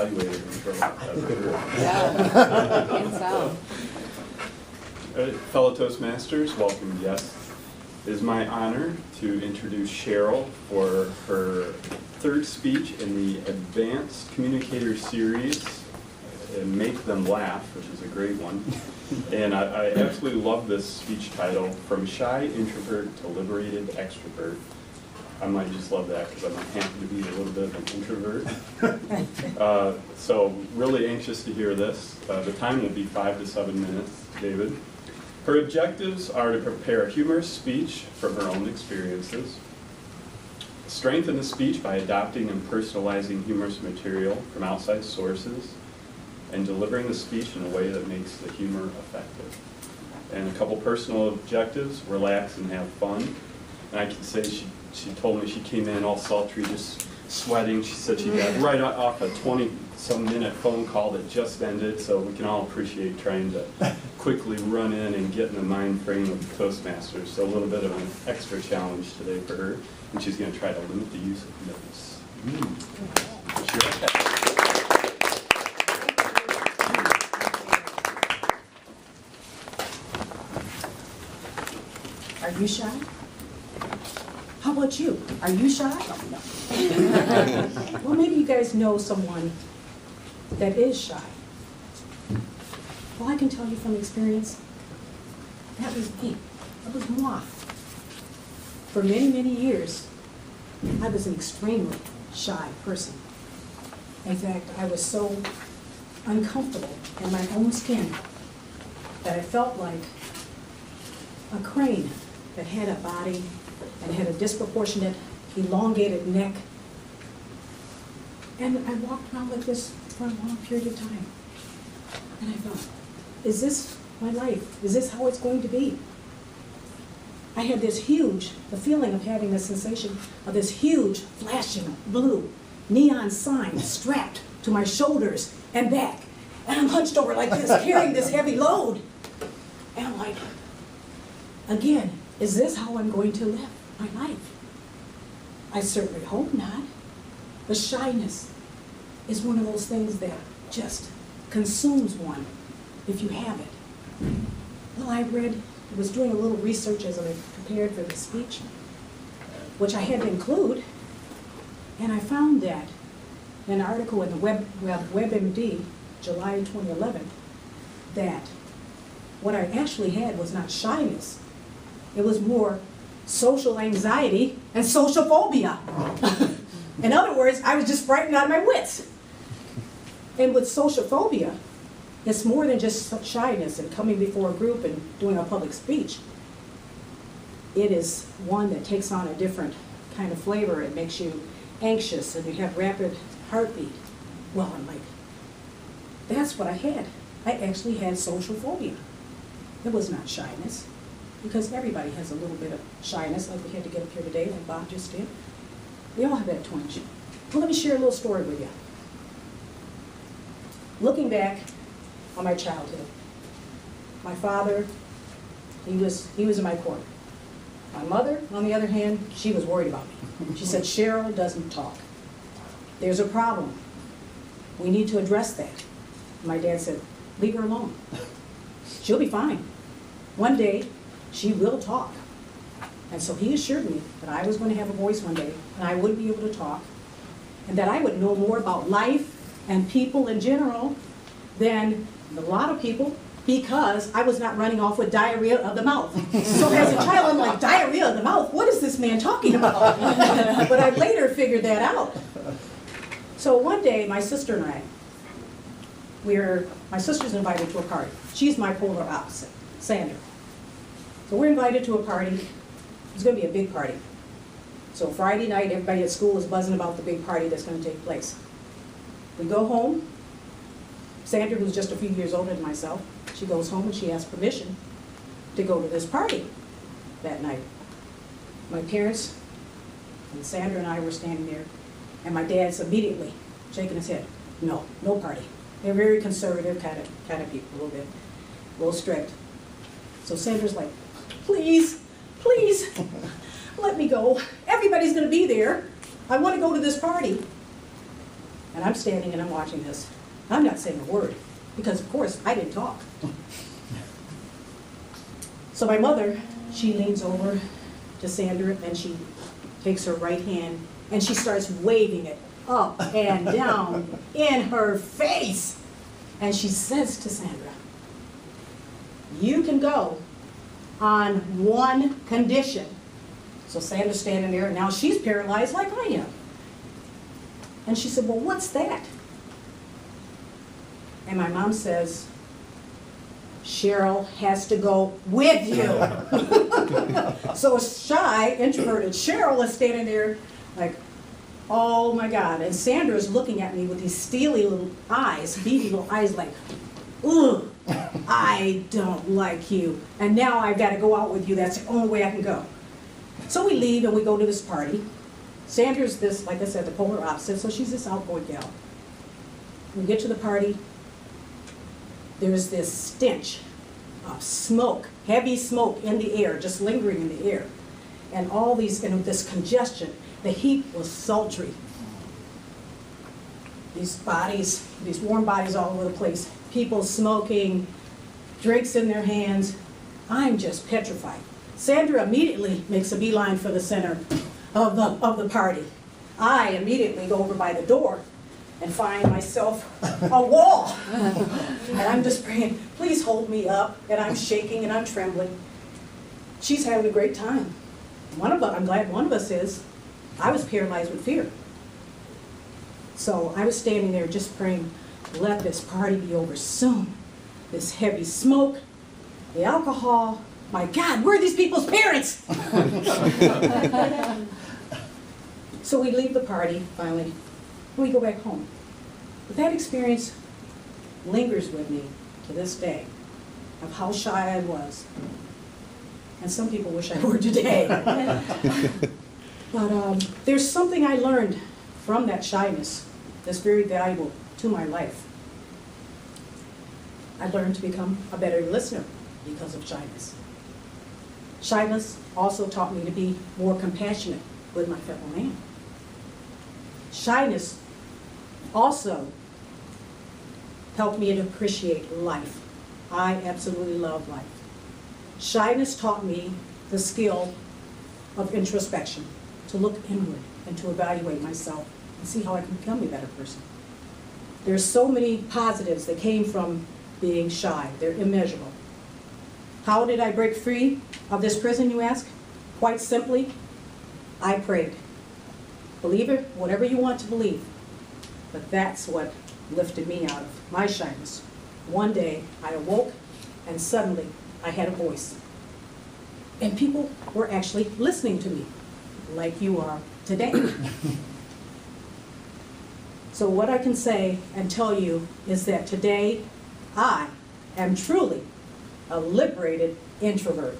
evaluated him for Yeah, hands down. Fellow Toastmasters, welcome guests. It is my honor to introduce Cheryl for her third speech in the Advanced Communicator Series, Make Them Laugh, which is a great one. And I absolutely love this speech title, From Shy Introvert to Liberated Extravert. I might just love that because I might happen to be a little bit of an introvert. So really anxious to hear this. The time will be 5 to 7 minutes, David. Her objectives are to prepare a humorous speech from her own experiences, strengthen the speech by adopting and personalizing humorous material from outside sources, and delivering the speech in a way that makes the humor effective. And a couple personal objectives: relax and have fun. And I can say she told me she came in all sultry, just sweating. She said she got right off a 20-some minute phone call that just ended, so we can all appreciate trying to quickly run in and get in the mind frame of Toastmasters. So a little bit of an extra challenge today for her, and she's going to try to limit the use of notes. Are you shy? How about you? Are you shy? No. Well, maybe you guys know someone that is shy. Well, I can tell you from experience, that was me. That was moi. For many, many years, I was an extremely shy person. In fact, I was so uncomfortable in my own skin that I felt like a crane that had a body and had a disproportionate, elongated neck. And I walked around like this for a long period of time. And I thought, is this my life? Is this how it's going to be? I had this huge, the feeling of having the sensation of this huge, flashing, blue, neon sign strapped to my shoulders and back. And I'm hunched over like this, carrying this heavy load. And I'm like, again, is this how I'm going to live my life? I certainly hope not. The shyness is one of those things that just consumes one if you have it. Well, I was doing a little research as I prepared for the speech, which I had to include, and I found that in an article in the WebMD, July 2011, that what I actually had was not shyness. It was more social anxiety and social phobia. In other words, I was just frightened out of my wits. And with social phobia, it's more than just shyness and coming before a group and doing a public speech. It is one that takes on a different kind of flavor. It makes you anxious and you have rapid heartbeat. Well, I'm like, that's what I had. I actually had social phobia. It was not shyness, because everybody has a little bit of shyness, like we had to get up here today, like Bob just did. We all have that twinge. Well, let me share a little story with you. Looking back on my childhood, my father, he was in my corner. My mother, on the other hand, she was worried about me. She said, Cheryl doesn't talk. There's a problem. We need to address that. My dad said, leave her alone. She'll be fine. One day, she will talk. And so he assured me that I was going to have a voice one day, and I would be able to talk, and that I would know more about life and people in general than a lot of people, because I was not running off with diarrhea of the mouth. So as a child, I'm like, diarrhea of the mouth? What is this man talking about? But I later figured that out. So one day, my sister and I, my sister's invited to a party. She's my polar opposite, Sandra. So we're invited to a party. It's going to be a big party. So Friday night, everybody at school is buzzing about the big party that's going to take place. We go home. Sandra, who's just a few years older than myself, she goes home and she asks permission to go to this party that night. My parents and Sandra and I were standing there, and my dad's immediately shaking his head. No, no party. They're very conservative kind of people, a little strict. So Sandra's like, please, please, let me go. Everybody's going to be there. I want to go to this party. And I'm standing and I'm watching this. I'm not saying a word, because of course, I didn't talk. So my mother, she leans over to Sandra and she takes her right hand and she starts waving it up and down in her face. And she says to Sandra, "You can go on one condition." So Sandra's standing there, and now she's paralyzed like I am. And she said, "Well, what's that?" And my mom says, "Cheryl has to go with you." So shy, introverted Cheryl is standing there like, oh my God. And Sandra's looking at me with these steely little eyes, beady little eyes like, ugh, I don't like you. And now I've got to go out with you. That's the only way I can go. So we leave and we go to this party. Sandra's this, like I said, the polar opposite, so she's this outgoing gal. We get to the party. There's this stench of smoke, heavy smoke in the air, just lingering in the air. And all these, and this congestion, the heat was sultry. These bodies, these warm bodies all over the place, people smoking, drinks in their hands. I'm just petrified. Sandra immediately makes a beeline for the center of the party. I immediately go over by the door and find myself a wall. And I'm just praying, please hold me up. And I'm shaking and I'm trembling. She's having a great time. I'm glad one of us is. I was paralyzed with fear. So I was standing there just praying, let this party be over soon. This heavy smoke, the alcohol. My God, where are these people's parents? So we leave the party, finally, and we go back home. But that experience lingers with me to this day of how shy I was. And some people wish I were today. But there's something I learned from that shyness that's very valuable to my life. I learned to become a better listener because of shyness. Shyness also taught me to be more compassionate with my fellow man. Shyness also helped me to appreciate life. I absolutely love life. Shyness taught me the skill of introspection, to look inward and to evaluate myself and see how I can become a better person. There's so many positives that came from being shy. They're immeasurable. How did I break free of this prison, you ask? Quite simply, I prayed. Believe it, whatever you want to believe. But that's what lifted me out of my shyness. One day, I awoke, and suddenly, I had a voice. And people were actually listening to me, like you are today. So what I can say and tell you is that today, I am truly a liberated introvert.